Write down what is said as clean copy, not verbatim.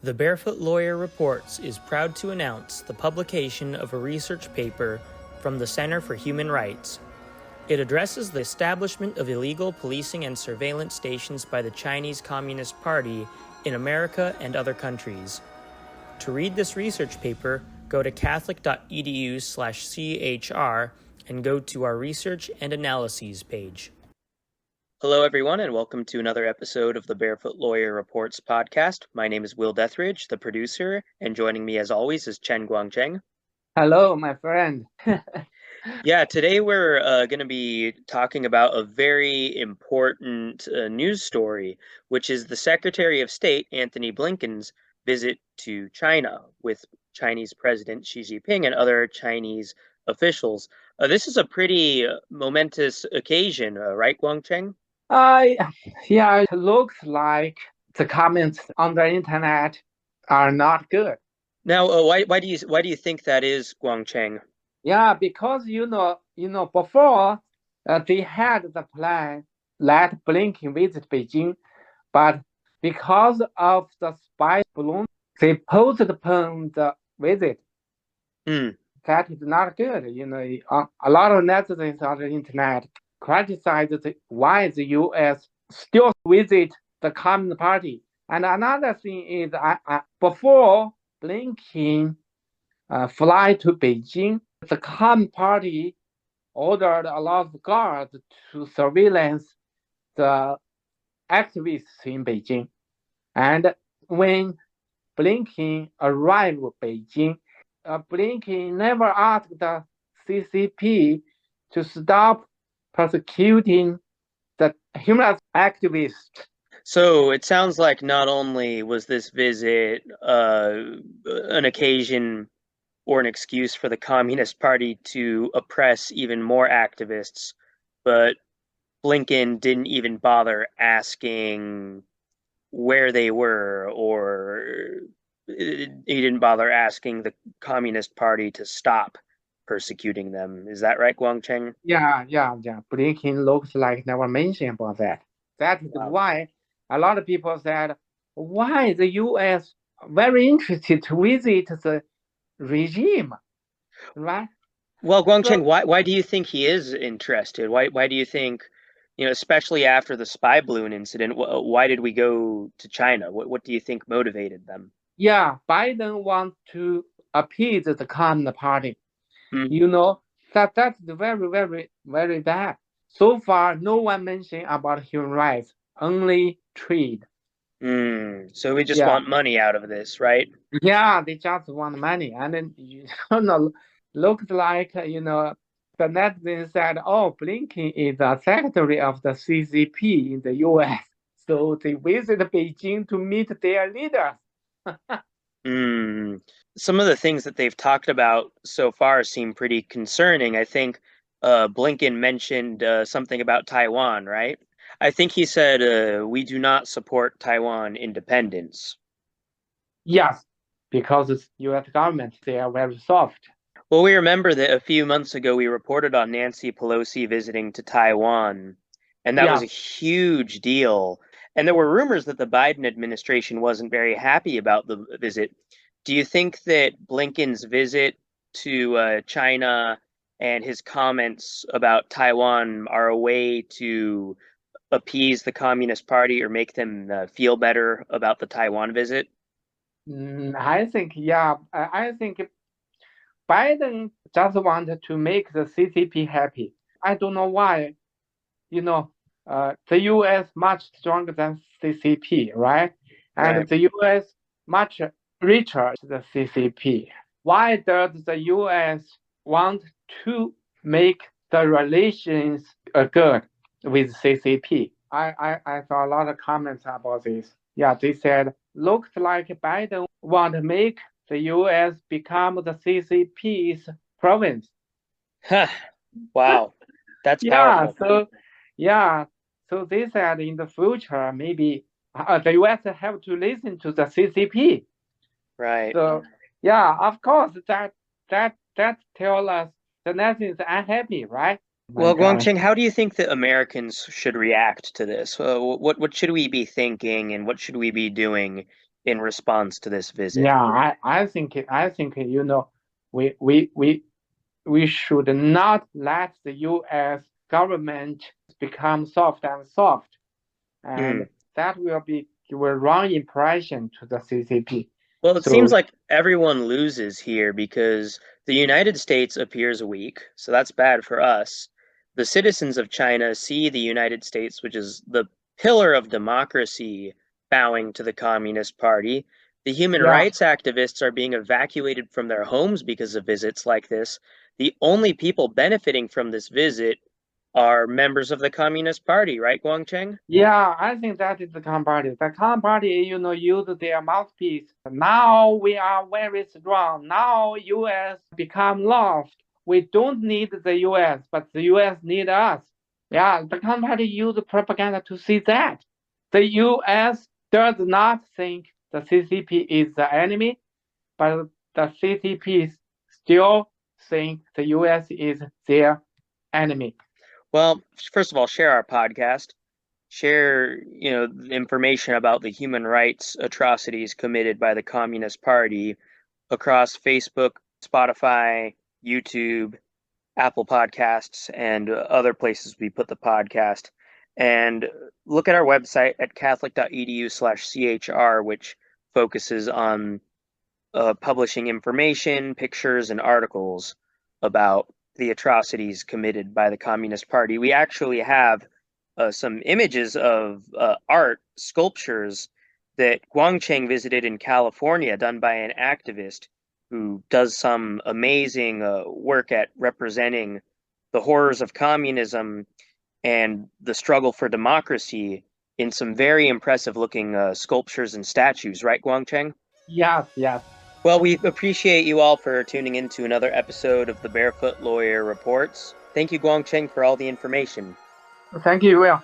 The Barefoot Lawyer Reports is proud to announce the publication of a research paper from the Center for Human Rights. It addresses the establishment of illegal policing and surveillance stations by the Chinese Communist Party in America and other countries. To read this research paper, go to catholic.edu/chr and go to our Research and Analyses page. Hello, everyone, and welcome to another episode of the Barefoot Lawyer Reports podcast. My name is Will Deathridge, the producer, and joining me as always is Chen Guangcheng. Hello, my friend. Yeah, today we're going to be talking about a very important news story, which is the Secretary of State, Antony Blinken's visit to China with Chinese President Xi Jinping and other Chinese officials. This is a pretty momentous occasion, right, Guangcheng? Yeah, it looks like the comments on the internet are not good. Now, why do you think that is, Guangcheng? Yeah, because before they had the plan let Blinken visit Beijing, but because of the spy balloon, they postponed the visit. That is not good. A lot of netizens on the internet criticize why the U.S. still visit the Communist Party. And another thing is, before Blinken fly to Beijing, the Communist Party ordered a lot of guards to surveillance the activists in Beijing. And when Blinken arrived in Beijing, Blinken never asked the CCP to stop persecuting the human rights activists. So it sounds like not only was this visit an occasion or an excuse for the Communist Party to oppress even more activists, but Blinken didn't even bother asking where they were, or he didn't bother asking the Communist Party to stop persecuting them. Is that right, Guangcheng? Yeah. Blinken looks like never mentioned about that. That is why a lot of people said, why the U.S. very interested to visit the regime, right? Well, Guangcheng, why do you think he is interested? Why do you think, especially after the spy balloon incident, why did we go to China? What do you think motivated them? Yeah, Biden wants to appease the Communist Party. That's very, very, very bad. So far, no one mentioned about human rights, only trade. So we just want money out of this, right? Yeah, they just want money. And then, looks like, the netizens said, oh, Blinken is the secretary of the CCP in the U.S. So they visit Beijing to meet their leaders. Some of the things that they've talked about so far seem pretty concerning. I think Blinken mentioned something about Taiwan, right? I think he said we do not support Taiwan independence. Yes, because the U.S. government, they are very soft. Well, we remember that a few months ago we reported on Nancy Pelosi visiting to Taiwan, and that was a huge deal. And there were rumors that the Biden administration wasn't very happy about the visit. Do you think that Blinken's visit to China and his comments about Taiwan are a way to appease the Communist Party or make them feel better about the Taiwan visit? I think, I think Biden just wanted to make the CCP happy. I don't know why. The U.S. much stronger than CCP, right? And the U.S. much richer than CCP. Why does the U.S. want to make the relations good with CCP? I saw a lot of comments about this. Yeah, they said, looks like Biden want to make the U.S. become the CCP's province. Wow, that's powerful. So they said in the future, maybe the U.S. have to listen to the CCP. Right. So, of course, that tells us the nation is unhappy, right? Well, Guangcheng, how do you think that Americans should react to this? What should we be thinking, and what should we be doing in response to this visit. Yeah, I think we should not let the U.S. government become soft and soft, and that will give a wrong impression to the CCP. Well, it seems So like everyone loses here because the United States appears weak, so that's bad for us. The citizens of China see the United States, which is the pillar of democracy, bowing to the Communist Party. The human yeah, rights activists are being evacuated from their homes because of visits like this. The only people benefiting from this visit are members of the Communist Party, right, Guangcheng? yeah, I think that is the Communist Party. The Communist Party, use their mouthpiece. Now we are very strong. Now U.S. become lost. We don't need the U.S., but the U.S. need us. Yeah, the Communist Party use propaganda to see that. The U.S. does not think the CCP is the enemy, but the CCP still think the U.S. is their enemy. Well, first of all, share our podcast. Share, information about the human rights atrocities committed by the Communist Party across Facebook, Spotify, YouTube, Apple Podcasts, and other places we put the podcast. And look at our website at catholic.edu/chr, which focuses on publishing information, pictures, and articles about the atrocities committed by the Communist Party. We actually have some images of art, sculptures that Guangcheng visited in California, done by an activist who does some amazing work at representing the horrors of communism and the struggle for democracy in some very impressive looking sculptures and statues, right, Guangcheng? Yes, yes. Well, we appreciate you all for tuning in to another episode of the Barefoot Lawyer Reports. Thank you, Guangcheng, for all the information. Thank you, Will.